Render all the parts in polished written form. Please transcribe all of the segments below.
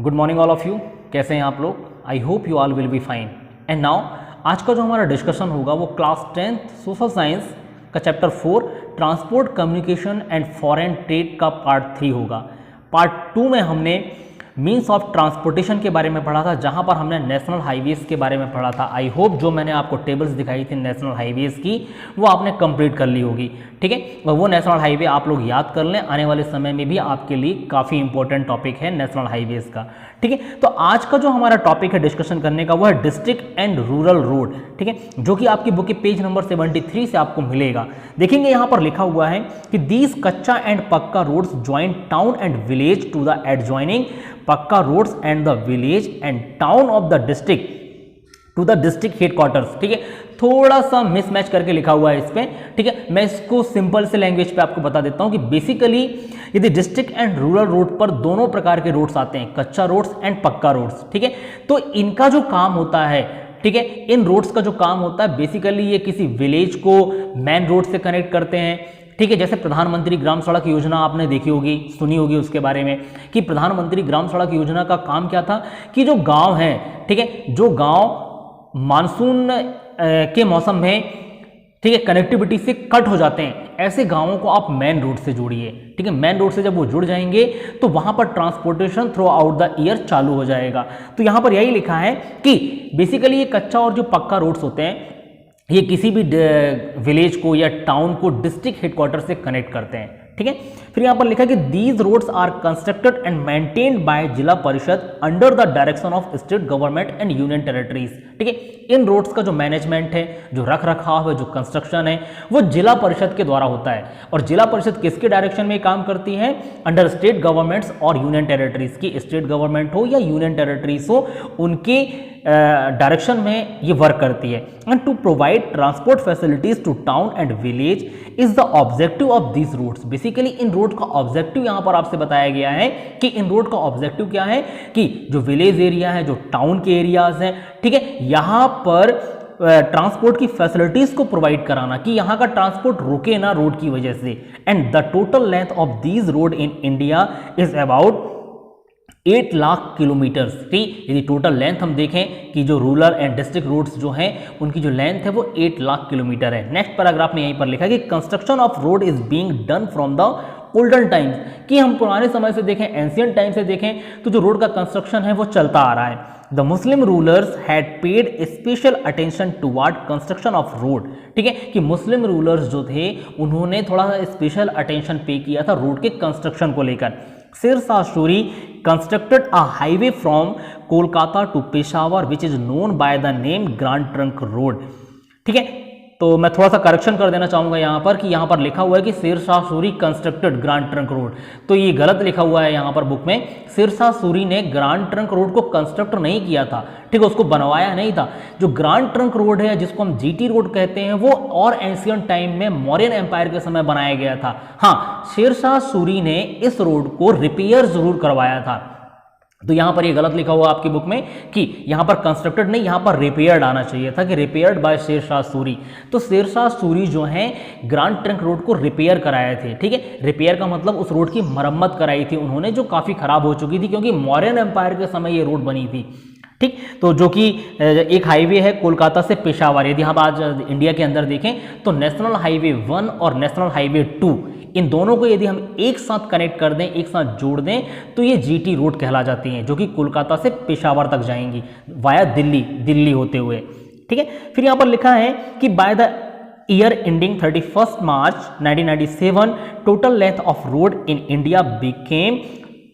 Good morning all of you. कैसे हैं आप लोग? I hope you all will be fine. And now आज का जो हमारा डिस्कशन होगा वो क्लास 10th सोशल साइंस का chapter 4 transport communication and foreign trade का पार्ट 3 होगा। पार्ट 2 में हमने मीन्स ऑफ ट्रांसपोर्टेशन के बारे में पढ़ा था, जहां पर हमने नेशनल हाईवेज के बारे में पढ़ा था। आई होप जो मैंने आपको टेबल्स दिखाई थी नेशनल हाईवेज की वो आपने कंप्लीट कर ली होगी। ठीक है, वो नेशनल हाईवे आप लोग याद कर लें, आने वाले समय में भी आपके लिए काफ़ी इंपॉर्टेंट टॉपिक है नेशनल हाईवेज का। ठीक है, तो आज का जो हमारा टॉपिक है डिस्कशन करने का वो है डिस्ट्रिक्ट एंड रूरल रोड। ठीक है, जो कि आपकी बुक के पेज नंबर 73 से आपको मिलेगा। देखेंगे यहाँ पर लिखा हुआ है कि these kachcha and pakka roads join town and village to the adjoining pakka roads and the village and town of the district to the district headquarters. ठीक है, थोड़ा सा मिसमैच करके लिखा हुआ है इस पे। ठीक है, मैं इसको सिंपल से लैंग्वेज पे आपको बता देता हूं कि बेसिकली यदि डिस्ट्रिक्ट एंड रूरल रोड पर दोनों प्रकार के रोड्स आते हैं, कच्चा रोड्स एंड पक्का रोड्स। ठीक है, तो इनका जो काम होता है, ठीक है, इन रोड्स का जो काम होता है बेसिकली ये किसी विलेज को मेन रोड से कनेक्ट करते हैं। ठीक है, जैसे प्रधानमंत्री ग्राम सड़क योजना आपने देखी होगी, सुनी होगी उसके बारे में कि प्रधानमंत्री ग्राम सड़क योजना का काम क्या था कि जो गांव है, ठीक है, जो गांव मानसून के मौसम में, ठीक है, कनेक्टिविटी से कट हो जाते हैं, ऐसे गांवों को आप मेन रोड से जोड़िए। ठीक है, मेन रोड से जब वो जुड़ जाएंगे तो वहां पर transportation through out the year चालू हो जाएगा। तो यहां पर यही लिखा है कि बेसिकली ये कच्चा और जो पक्का रोड्स होते हैं ये किसी भी विलेज को या टाउन को डिस्ट्रिक्ट हेडक्वार्टर से कनेक्ट करते हैं। ठीक है, फिर यहां पर लिखा है कि these roads are constructed and maintained by Zila Parishad under the direction of state government and union territories. ठीक है, इन रोड्स का जो मैनेजमेंट है, जो रख रखाव है, जो कंस्ट्रक्शन है, वो जिला परिषद के द्वारा होता है। और जिला परिषद किसके डायरेक्शन में काम करती है? अंडर स्टेट गवर्नमेंट्स और यूनियन टेरिटरीज की। स्टेट गवर्नमेंट हो या यूनियन टेरिटरीज हो, उनके डायरेक्शन में ये वर्क करती है। And to provide transport facilities to town and village is the objective of these roads. Basically इन रोड का ऑब्जेक्टिव यहां पर आपसे बताया गया है कि इन रोड का ऑब्जेक्टिव क्या है कि जो विलेज एरिया है, जो टाउन के एरियाज हैं, ठीक है, यहां पर ट्रांसपोर्ट की फैसिलिटीज को प्रोवाइड कराना कि यहां का ट्रांसपोर्ट रुके ना रोड की वजह से। And the total length of these road in India is about 8 lakh kilometres. ठीक, यदि टोटल लेंथ हम देखें कि जो रूरल एंड डिस्ट्रिक्ट रोड्स जो हैं उनकी जो लेंथ है वो 8 लाख किलोमीटर है। नेक्स्ट पैराग्राफ में यहीं पर लिखा है कि construction of road is being done from the olden times, कि हम पुराने समय से देखें, एंशियंट टाइम से देखें तो जो रोड का कंस्ट्रक्शन है वो चलता आ रहा है। The Muslim rulers had paid special attention toward construction of road. ठीक है, कि मुस्लिम रूलर्स जो थे उन्होंने थोड़ा सा स्पेशल अटेंशन पे किया था रोड के कंस्ट्रक्शन को लेकर। Sher Shah Suri constructed a highway from Kolkata to Peshawar which is known by the name Grand Trunk Road. ठीक है, तो मैं थोड़ा सा करेक्शन कर देना चाहूंगा यहाँ पर कि यहाँ पर लिखा हुआ है कि शेर Shah Suri constructed grand Trunk road, तो ये गलत लिखा हुआ है यहाँ पर बुक में। शेर शाह सूरी ने ग्रैंड ट्रंक रोड को कंस्ट्रक्ट नहीं किया था, ठीक है, उसको बनवाया नहीं था। जो ग्रैंड ट्रंक रोड है जिसको हम जीटी रोड कहते हैं वो और एंशियंट टाइम में मौर्यन एम्पायर के समय बनाया गया था। हाँ, शेर शाह सूरी ने इस रोड को रिपेयर जरूर करवाया था। तो यहां पर ये गलत लिखा हुआ आपकी बुक में कि यहां पर कंस्ट्रक्टेड नहीं, यहां पर रिपेयर्ड आना चाहिए था कि रिपेयर्ड बाय शेर शाह सूरी। तो शेर शाह सूरी जो है ग्रैंड ट्रंक रोड को रिपेयर कराए थे। ठीक है, रिपेयर का मतलब उस रोड की मरम्मत कराई थी उन्होंने, जो काफी खराब हो चुकी थी क्योंकि मौर्यन एम्पायर के समय ये रोड बनी थी। ठीक, तो जो कि एक हाईवे है कोलकाता से पेशावर। यदि हम आज इंडिया के अंदर देखें तो नेशनल हाईवे 1 और नेशनल हाईवे 2, इन दोनों को यदि हम एक साथ कनेक्ट कर दें, एक साथ जोड़ दें तो ये जीटी रोड कहला जाती हैं, जो कि कोलकाता से पेशावर तक जाएंगी वाया दिल्ली होते हुए। ठीक है, फिर यहाँ पर लिखा है कि by the year ending 31 March 1997 total length of road in India became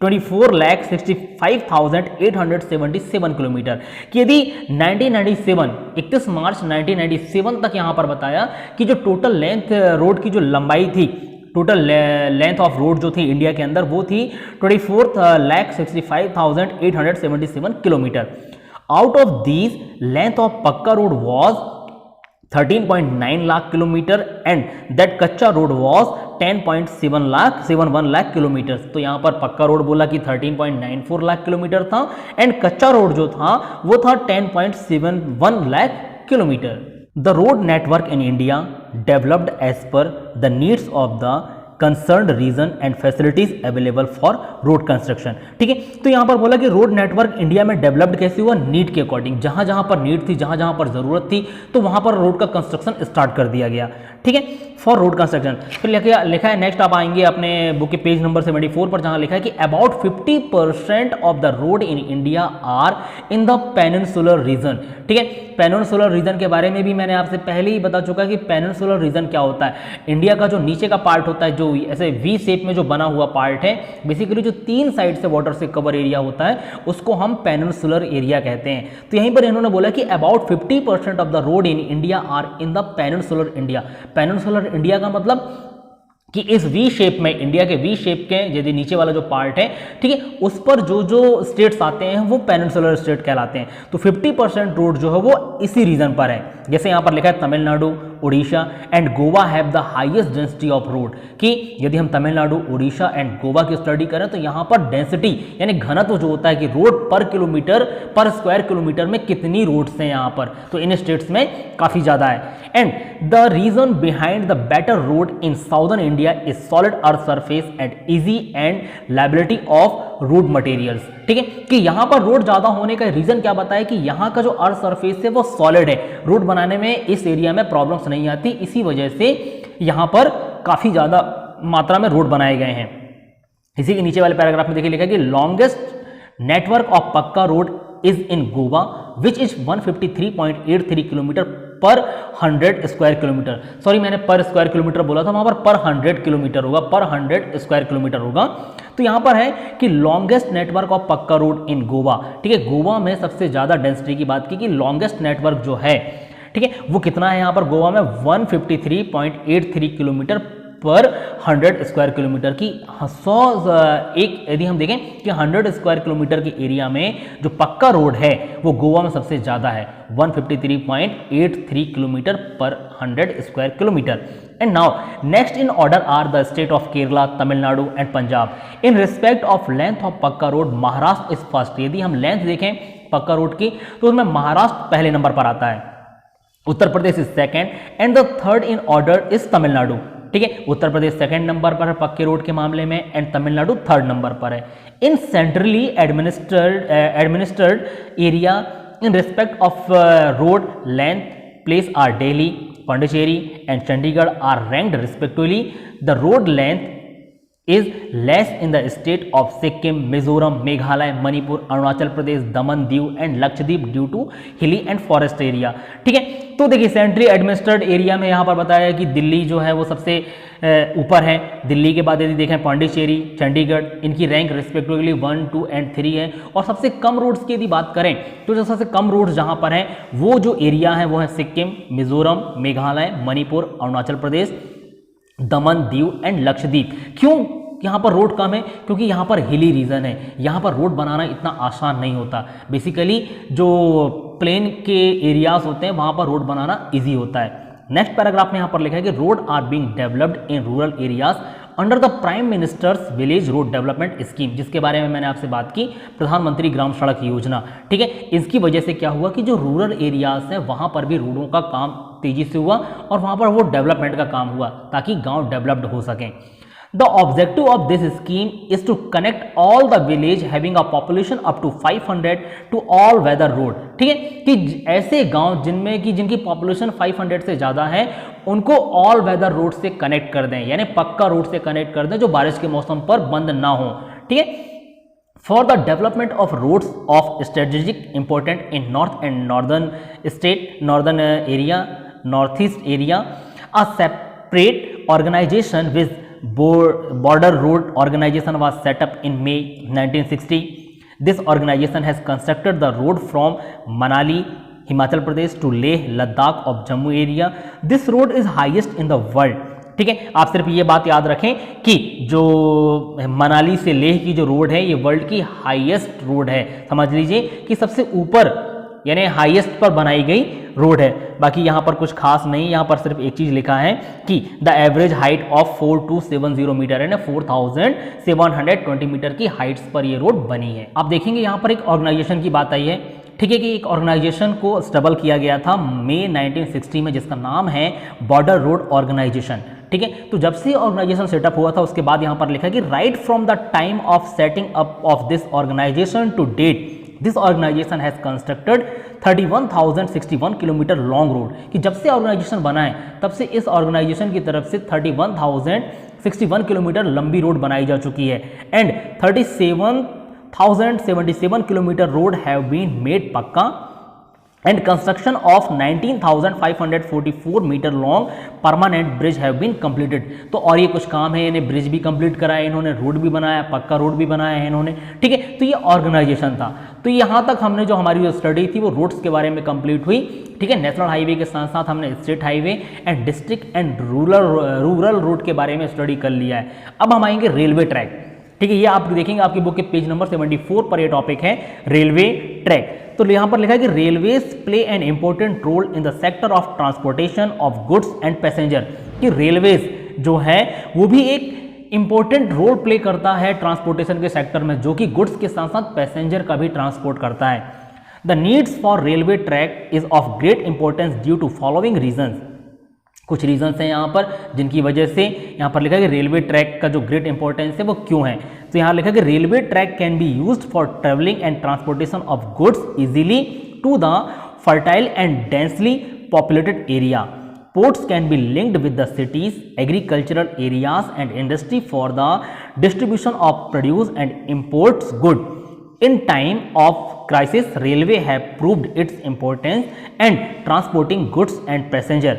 24,65,877 kilometre. कि यदि 1997 31 मार्च 1997 तक यहाँ पर बताया कि जो टोटल लेंथ रोड की जो लंबाई थी, टोटल लेंथ ऑफ रोड जो थी इंडिया के अंदर वो थी 24,65,877 kilometre. Out of these length of पक्का road was 13.9 lakh kilometre and that kachcha road was 10.71 lakh kilometre. तो यहाँ पर पक्का रोड बोला कि 13.94 लाख किलोमीटर था एंड कच्चा रोड जो था वो था 10.71 lakh kilometre. The road network in India developed as per the needs of the concerned region and facilities available for road construction. ठीक है, तो यहां पर बोला कि रोड नेटवर्क इंडिया में डेवलप्ड कैसे हुआ, नीड के अकॉर्डिंग, जहां जहां पर नीड थी, जहां जहां पर जरूरत थी, तो वहां पर रोड का कंस्ट्रक्शन स्टार्ट कर दिया गया। ठीक है, फॉर रोड कंस्ट्रक्शन। फिर लिखा है नेक्स्ट, आप आएंगे अपने बुक के पेज नंबर 74 पर, जहां लिखा है कि about 50% of the road in India are in the peninsular region. ठीक है, पेनिनसुलर रीजन के बारे में भी मैंने आपसे पहले ही बता चुका कि पेनिनसुलर रीजन क्या होता है। इंडिया का जो नीचे का पार्ट होता है, जो ऐसे वी शेप में जो बना हुआ पार्ट है, बेसिकली जो 3 साइड से वाटर से कवर एरिया होता है, उसको हम पेनिनसुलर एरिया कहते हैं। तो यहीं पर इन्होंने बोला कि about 50% of the road in India are in the peninsular India. Peninsular India का मतलब कि इस वी शेप में, इंडिया के वी शेप के यदि नीचे वाला जो पार्ट है, ठीक है, उस पर जो जो स्टेट्स आते हैं वो पेनिनसुलर स्टेट कहलाते हैं। तो 50% रोड जो है वो इसी रीजन पर है। जैसे यहां पर लिखा है Tamil Nadu, Orissa and Goa have the highest density of road, कि यदि हम तमिलनाडु, उड़ीसा एंड गोवा की स्टडी करें तो यहां पर डेंसिटी यानी घनत्व जो होता है कि रोड पर किलोमीटर, पर स्क्वायर किलोमीटर में कितनी रोड्स हैं यहां पर, तो इन स्टेट्स में काफी ज्यादा है। And the reason behind the better road in southern India is solid earth surface and easy and liability of road materials. ठीक है, कि यहां पर रोड ज्यादा होने का रीजन क्या बताया कि यहां का जो अर्थ सरफेस है वो सॉलिड है, रोड बनाने में इस एरिया में प्रॉब्लम्स नहीं आती, इसी वजह से यहां पर काफी ज्यादा मात्रा में रोड बनाए गए हैं। इसी के नीचे वाले पैराग्राफ में देखिए लिखा है कि लॉन्गेस्ट नेटवर्क ऑफ पक्का road is in Goa which is 153.83 kilometre पर 100 स्क्वायर किलोमीटर। सॉरी, मैंने पर स्क्वायर किलोमीटर बोला था, वहां पर 100 किलोमीटर होगा, पर 100 स्क्वायर किलोमीटर होगा। तो यहां पर है कि लॉन्गेस्ट नेटवर्क ऑफ पक्का रोड इन गोवा। ठीक है, गोवा में सबसे ज्यादा डेंसिटी की बात की कि लॉन्गेस्ट नेटवर्क जो है, ठीक है, वो कितना है यहां पर गोवा में 153.83 किलोमीटर पर 100 स्क्वायर किलोमीटर की 100 एक यदि हम देखें कि 100 स्क्वायर किलोमीटर के एरिया में जो पक्का रोड है वो गोवा में सबसे ज्यादा है, 153.83 किलोमीटर पर 100 square kilometre. And now next in order are the state of Kerala, Tamil Nadu and Punjab. In respect of length of पक्का रोड महाराष्ट्र इज फर्स्ट। यदि हम लेंथ देखें पक्का रोड की तो उसमें महाराष्ट्र पहले नंबर पर आता है, Uttar Pradesh is second and the third in order is Tamil Nadu. ठीक है, उत्तर प्रदेश सेकंड नंबर पर है पक्के रोड के मामले में एंड तमिलनाडु थर्ड नंबर पर है। In centrally administered area in respect of road length place are Delhi, Pondicherry and Chandigarh are ranked respectively. The road length is less in the state of Sikkim, Mizoram, Meghalaya, Manipur, Arunachal Pradesh, Daman, Diu and Lakshadweep due to hilly and forest area। ठीक है, तो देखिए centrally administered area में यहाँ पर बताया कि दिल्ली जो है वो सबसे ऊपर है। दिल्ली के बाद यदि देखें पांडिचेरी, चंडीगढ़, इनकी रैंक रिस्पेक्टिवली 1, 2 एंड 3 है। और सबसे कम रोड्स की यदि बात करें तो जो सबसे कम रोड्स जहाँ पर हैं वो जो एरिया है वो है सिक्किम, मिजोरम, मेघालय, मणिपुर, अरुणाचल प्रदेश, दमन, दीव एंड लक्षद्वीप। क्यों यहाँ पर रोड कम है? क्योंकि यहाँ पर हिली रीजन है, यहाँ पर रोड बनाना इतना आसान नहीं होता। बेसिकली जो प्लेन के एरियाज होते हैं वहाँ पर रोड बनाना इजी होता है। नेक्स्ट पैराग्राफ में यहाँ पर लिखा है कि road are being developed in rural areas under the prime minister's village road development scheme, जिसके बारे में मैंने आपसे बात की, प्रधानमंत्री ग्राम सड़क योजना। ठीक है, इसकी वजह से क्या हुआ कि जो रूरल एरियाज हैं वहाँ पर भी रोडों का काम तेजी से हुआ और वहाँ पर वो डेवलपमेंट का काम हुआ ताकि गाँव डेवलप्ड हो सकें। The objective of this scheme is to connect all the village having a population up to 500 to all weather road। ठीक है, कि ऐसे गांव जिनमें कि जिनकी पॉपुलेशन 500 से ज़्यादा है उनको ऑल वेदर रोड से कनेक्ट कर दें, यानी पक्का रोड से कनेक्ट कर दें जो बारिश के मौसम पर बंद ना हो। ठीक है, for the development of roads of strategic important in north and northern state, northern area, northeast area, a separate organization with border road organization was set up in May 1960. This organization has constructed the road from Manali, Himachal Pradesh to Leh, Ladakh of Jammu area. This road is highest in the world। ठीक है, आप सिर्फ ये बात याद रखें कि जो मनाली से लेह की जो रोड है ये वर्ल्ड की हाईएस्ट रोड है। समझ लीजिए कि सबसे ऊपर यानी हाईएस्ट पर बनाई गई रोड है। बाकी यहाँ पर कुछ खास नहीं, यहाँ पर सिर्फ एक चीज लिखा है कि the average height of 4270 metre है ना, 4720 मीटर की हाइट्स पर ये रोड बनी है। आप देखेंगे यहाँ पर एक ऑर्गेनाइजेशन की बात आई है। ठीक है, कि एक ऑर्गेनाइजेशन को स्टेबल किया गया था मई 1960 में जिसका नाम है बॉर्डर रोड ऑर्गेनाइजेशन। ठीक है। तो जब से ऑर्गेनाइजेशन सेटअप हुआ था उसके बाद यहाँ पर लिखा है कि right from the time of setting up of this organisation to date this organisation has constructed 31,061 kilometre long road, कि जब से ऑर्गेनाइजेशन बना है तब से इस ऑर्गेनाइजेशन की तरफ से 31,061 किलोमीटर लंबी रोड बनाई जा चुकी है and 37,077 kilometre road have been made pakka and construction of 19,544 metre long permanent bridge have been completed. तो और ये कुछ काम है, इन्हें ब्रिज भी कंप्लीट कराया इन्होंने, रोड भी बनाया, पक्का रोड भी बनाया है इन्होंने, ठीक है। तो ये ऑर्गेनाइजेशन था। तो यहाँ तक हमने जो हमारी जो स्टडी थी वो रोड्स के बारे में कंप्लीट हुई, ठीक है। नेशनल हाईवे के साथ साथ हमने state highway and district and rural road के बारे में स्टडी कर लिया है। अब हम आएंगे रेलवे ट्रैक, ठीक है। ये आप देखेंगे आपकी बुक के पेज नंबर 74 पर ये टॉपिक है रेलवे ट्रैक। तो यहाँ पर लिखा है कि railways play an important role in the sector of transportation of goods and passenger, कि रेलवेज जो है वो भी एक इंपॉर्टेंट रोल प्ले करता है ट्रांसपोर्टेशन के सेक्टर में, जो कि गुड्स के साथ साथ पैसेंजर का भी ट्रांसपोर्ट करता है। The needs for railway track is of great importance due to following reasons. कुछ रीजंस हैं यहाँ पर जिनकी वजह से यहाँ पर लिखा है कि रेलवे ट्रैक का जो ग्रेट इंपॉर्टेंस है वो क्यों है। तो यहाँ लिखा है कि railway track can be used for travelling and transportation of goods easily to the fertile and densely populated area. Ports can be linked with the cities, agricultural areas and industry for the distribution of produce and imports good. In time of crisis, railway have proved its importance and transporting goods and passenger.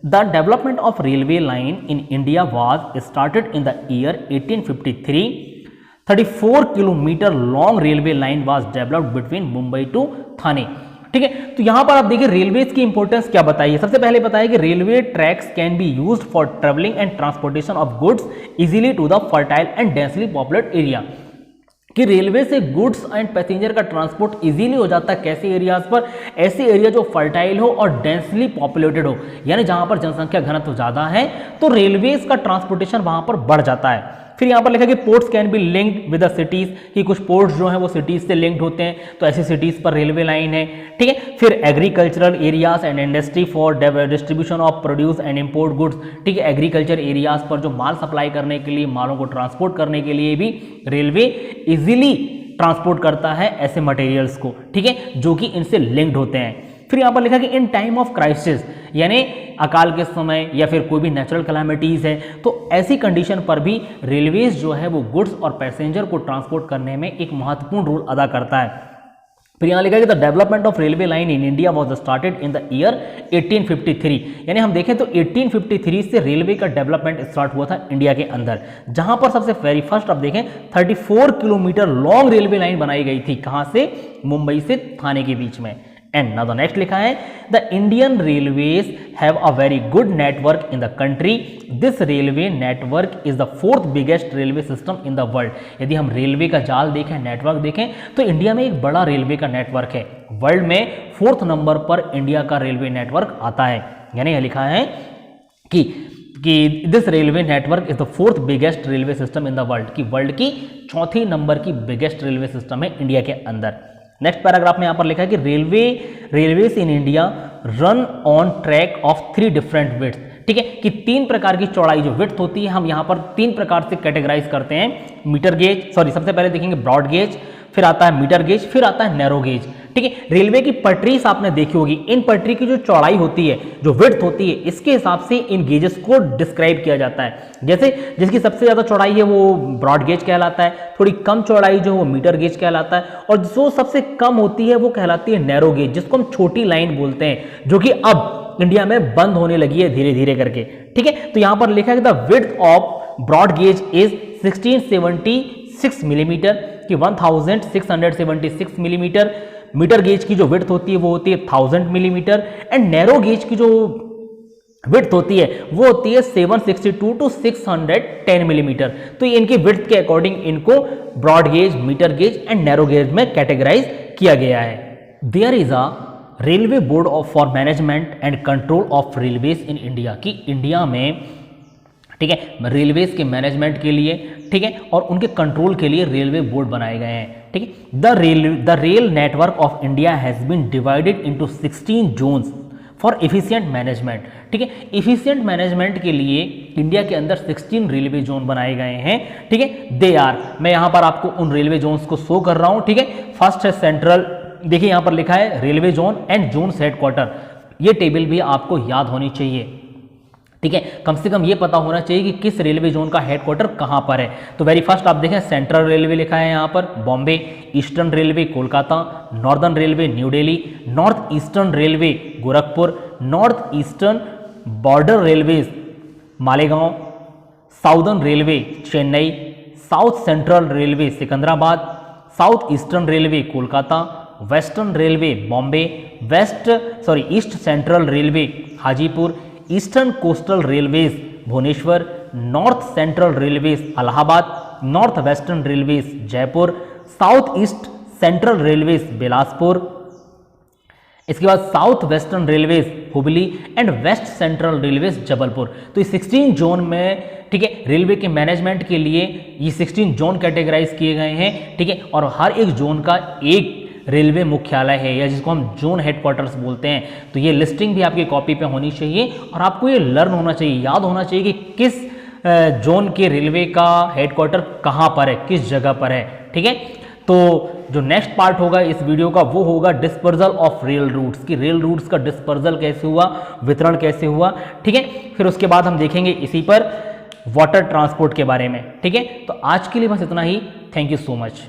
The development of railway line in India was started in the year 1853. 34 kilometer long railway line was developed between Mumbai to Thane. ठीक है। तो यहां पर आप देखिए railways की importance क्या बताइए। सबसे पहले बताइए कि railway tracks can be used for travelling and transportation of goods easily to the fertile and densely populated area, कि रेलवे से गुड्स एंड पैसेंजर का ट्रांसपोर्ट इजीली हो जाता है कैसे एरियाज पर, ऐसे एरिया जो फर्टाइल हो और डेंसली पॉपुलेटेड हो, यानी जहां पर जनसंख्या घनत्व ज्यादा है तो रेलवेज का ट्रांसपोर्टेशन वहां पर बढ़ जाता है। फिर यहाँ पर लिखा कि ports can be linked with the cities, कि कुछ पोर्ट्स जो हैं वो सिटीज से लिंक्ड होते हैं, तो ऐसी सिटीज पर रेलवे लाइन है, ठीक है। फिर agricultural areas and industry for distribution of produce and import goods, ठीक है। एग्रीकल्चर एरियाज पर जो माल सप्लाई करने के लिए, मालों को ट्रांसपोर्ट करने के लिए भी रेलवे इजीली ट्रांसपोर्ट करता है ऐसे मटेरियल्स को, ठीक है, जो कि इनसे लिंक्ड होते हैं। फिर यहाँ पर लिखा कि इन टाइम ऑफ क्राइसिस, यानी अकाल के समय या फिर कोई भी नेचुरल कैलामिटीज है, तो ऐसी कंडीशन पर भी रेलवेज जो है वो गुड्स और पैसेंजर को ट्रांसपोर्ट करने में एक महत्वपूर्ण रोल अदा करता है। फिर यहाँ लिखा कि the development of railway line in India was started in the year 1853, यानी हम देखें तो 1853 से रेलवे का डेवलपमेंट स्टार्ट हुआ था इंडिया के अंदर, जहां पर सबसे वेरी फर्स्ट आप देखें 34 किलोमीटर लॉन्ग रेलवे लाइन बनाई गई थी, कहां से, मुंबई से थाने के बीच में। एंड नाउ द नेक्स्ट लिखा है the Indian railways have a very good network in the country, this railway network is the fourth biggest railway system in the world. यदि हम रेलवे का जाल देखें, नेटवर्क देखें, तो इंडिया में एक बड़ा रेलवे का नेटवर्क है, वर्ल्ड में 4th नंबर पर इंडिया का रेलवे नेटवर्क आता है। यानी यह लिखा है कि this railway network is the 4th biggest railway system in the world, कि वर्ल्ड की 4th नंबर की बिगेस्ट रेलवे सिस्टम है इंडिया के अंदर। नेक्स्ट पैराग्राफ में यहां पर लिखा है कि railways in India run on track of 3 different width, ठीक है, कि 3 प्रकार की चौड़ाई जो विड्थ होती है हम यहां पर 3 प्रकार से कैटेगराइज करते हैं, मीटर गेज, सबसे पहले देखेंगे ब्रॉड गेज, फिर आता है मीटर गेज, फिर आता है नैरो गेज, ठीक है। रेलवे की पटरीज आपने देखी होगी, इन पटरी की जो चौड़ाई होती है, जो विड्थ होती है, इसके हिसाब से इन गेजेस को डिस्क्राइब किया जाता है। जैसे जिसकी सबसे ज्यादा चौड़ाई है वो ब्रॉड गेज कहलाता है, थोड़ी कम चौड़ाई जो वो मीटर गेज कहलाता है, और जो सबसे कम होती है वो कहलाती है नैरो गेज, जिसको हम छोटी लाइन बोलते हैं, जो कि अब इंडिया में बंद होने लगी है धीरे धीरे करके, ठीक है। तो यहां पर लिखा है the width of broad gauge is 1676 millimetre, कि 1676 मिलीमीटर। मीटर गेज की जो विड्थ होती है वो होती है 1000 मिलीमीटर, एंड नैरो गेज की जो विड्थ होती है वो होती है 762 टू 610 मिलीमीटर। तो इनकी विड्थ के अकॉर्डिंग इनको broad gauge, metre gauge and narrow gauge में कैटेगराइज किया गया है। There is a railway board for management and control of railways in India, कि इंडिया में, ठीक है, रेलवेज के मैनेजमेंट के लिए, ठीक है, और उनके कंट्रोल के लिए रेलवे बोर्ड बनाए गए हैं, ठीक है। The rail network of India has been divided into 16 zones for efficient management. ठीक है, एफिशिएंट मैनेजमेंट के लिए इंडिया के अंदर 16 रेलवे जोन बनाए गए हैं। ठीक है, दे आर, मैं यहाँ पर आपको उन रेलवे जोन्स को शो कर रहा हूँ। ठीक है, फर्स्ट है सेंट्रल, देखिए यहाँ पर लिखा है railway zone and zones headquarter, ये टेबल भी आपको याद होनी चाहिए। ठीक है, कम से कम ये पता होना चाहिए कि किस रेलवे जोन का हेडक्वार्टर कहाँ पर है। तो वेरी फर्स्ट आप देखें, सेंट्रल रेलवे लिखा है यहाँ पर Bombay, eastern railway Kolkata, northern railway New Delhi, north eastern railway Gorakhpur, north eastern border railways Malegaon, southern railway Chennai, south central railway Secunderabad, south eastern railway Kolkata, western railway Bombay, east central railway Hajipur, eastern coastal railways Bhubaneswar, north central railways Allahabad, north western railways Jaipur, south east central railways Bilaspur, इसके बाद south western railways Hubli and west central railways Jabalpur. तो ये 16 zone में, ठीक है, railway के management के लिए ये 16 जोन कैटेगराइज किए गए हैं। ठीक है, और हर एक जोन का एक रेलवे मुख्यालय है, या जिसको हम जोन हेडक्वार्टर्स बोलते हैं। तो ये लिस्टिंग भी आपकी कॉपी पे होनी चाहिए और आपको ये लर्न होना चाहिए, याद होना चाहिए कि किस जोन के रेलवे का हेडक्वार्टर कहाँ पर है, किस जगह पर है। ठीक है, तो जो नेक्स्ट पार्ट होगा इस वीडियो का वो होगा डिस्पर्जल ऑफ रेल रूट्स, कि रेल रूट्स का डिस्पर्जल कैसे हुआ, वितरण कैसे हुआ। ठीक है, फिर उसके बाद हम देखेंगे इसी पर वाटर ट्रांसपोर्ट के बारे में। ठीक है, तो आज के लिए बस इतना ही। Thank you so much.